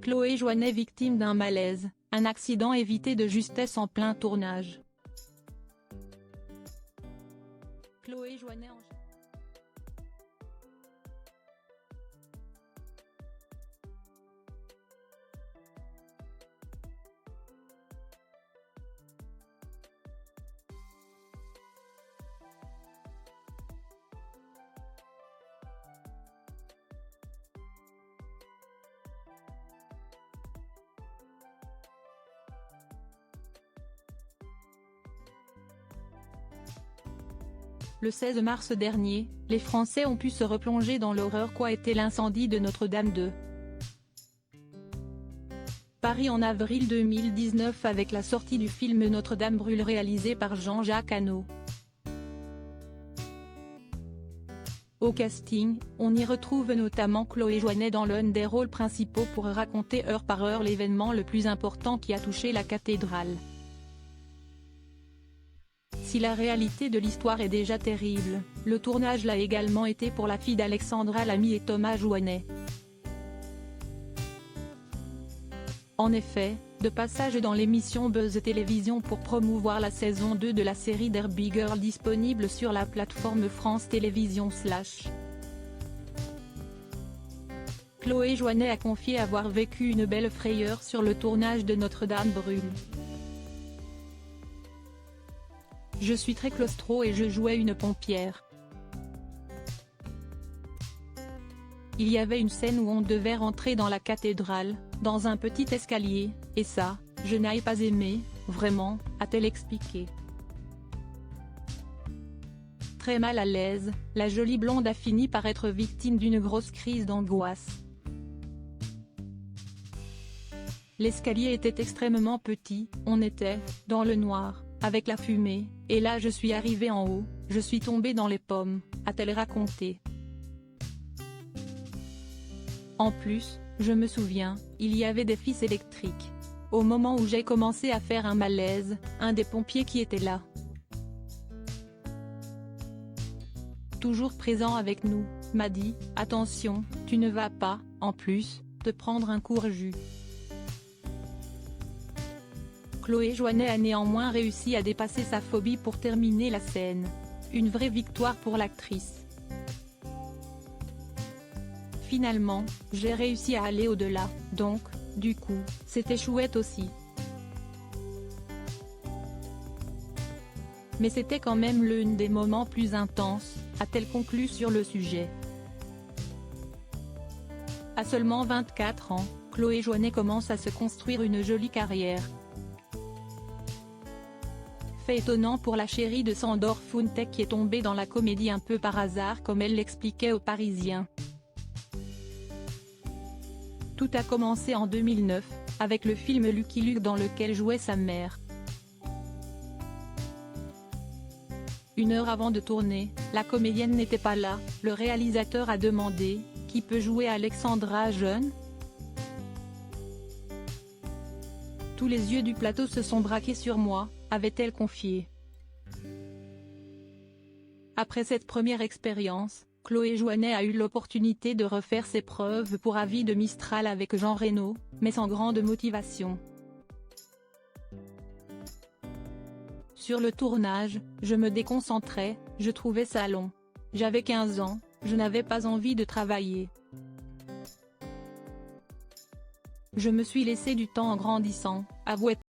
Chloé Joannet victime d'un malaise, un accident évité de justesse en plein tournage. Chloé Joannet en... Le 16 mars dernier, les Français ont pu se replonger dans l'horreur qu'a été l'incendie de Notre-Dame de Paris en avril 2019 avec la sortie du film Notre-Dame brûle réalisé par Jean-Jacques Hano. Au casting, on y retrouve notamment Chloé Joannet dans l'un des rôles principaux pour raconter heure par heure l'événement le plus important qui a touché la cathédrale. Si la réalité de l'histoire est déjà terrible, le tournage l'a également été pour la fille d'Alexandra Lamy et Thomas Joannet. En effet, de passage dans l'émission Buzz Télévision pour promouvoir la saison 2 de la série Derby Girl disponible sur la plateforme France Télévisions /. Chloé Joannet a confié avoir vécu une belle frayeur sur le tournage de Notre-Dame brûle. Je suis très claustro et je jouais une pompière. Il y avait une scène où on devait rentrer dans la cathédrale, dans un petit escalier, et ça, je n'ai pas aimé, vraiment, a-t-elle expliqué. Très mal à l'aise, la jolie blonde a fini par être victime d'une grosse crise d'angoisse. L'escalier était extrêmement petit, on était, dans le noir, avec la fumée, et là je suis arrivée en haut, je suis tombée dans les pommes, a-t-elle raconté. En plus, je me souviens, il y avait des fils électriques. Au moment où j'ai commencé à faire un malaise, un des pompiers qui était là, toujours présent avec nous, m'a dit « Attention, tu ne vas pas, en plus, te prendre un court jus ». Chloé Joannet a néanmoins réussi à dépasser sa phobie pour terminer la scène. Une vraie victoire pour l'actrice. Finalement, j'ai réussi à aller au-delà, donc, du coup, c'était chouette aussi. Mais c'était quand même l'un des moments plus intenses, a-t-elle conclu sur le sujet. À seulement 24 ans, Chloé Joannet commence à se construire une jolie carrière. Fait étonnant pour la chérie de Sandor Funtech qui est tombée dans la comédie un peu par hasard comme elle l'expliquait aux Parisiens. Tout a commencé en 2009, avec le film Lucky Luke dans lequel jouait sa mère. Une heure avant de tourner, la comédienne n'était pas là, le réalisateur a demandé « Qui peut jouer Alexandra jeune ?» Tous les yeux du plateau se sont braqués sur moi, avait-elle confié. Après cette première expérience, Chloé Joannet a eu l'opportunité de refaire ses preuves pour Avis de Mistral avec Jean Reno, mais sans grande motivation. Sur le tournage, je me déconcentrais, je trouvais ça long. J'avais 15 ans, je n'avais pas envie de travailler. Je me suis laissé du temps en grandissant, avouait-elle.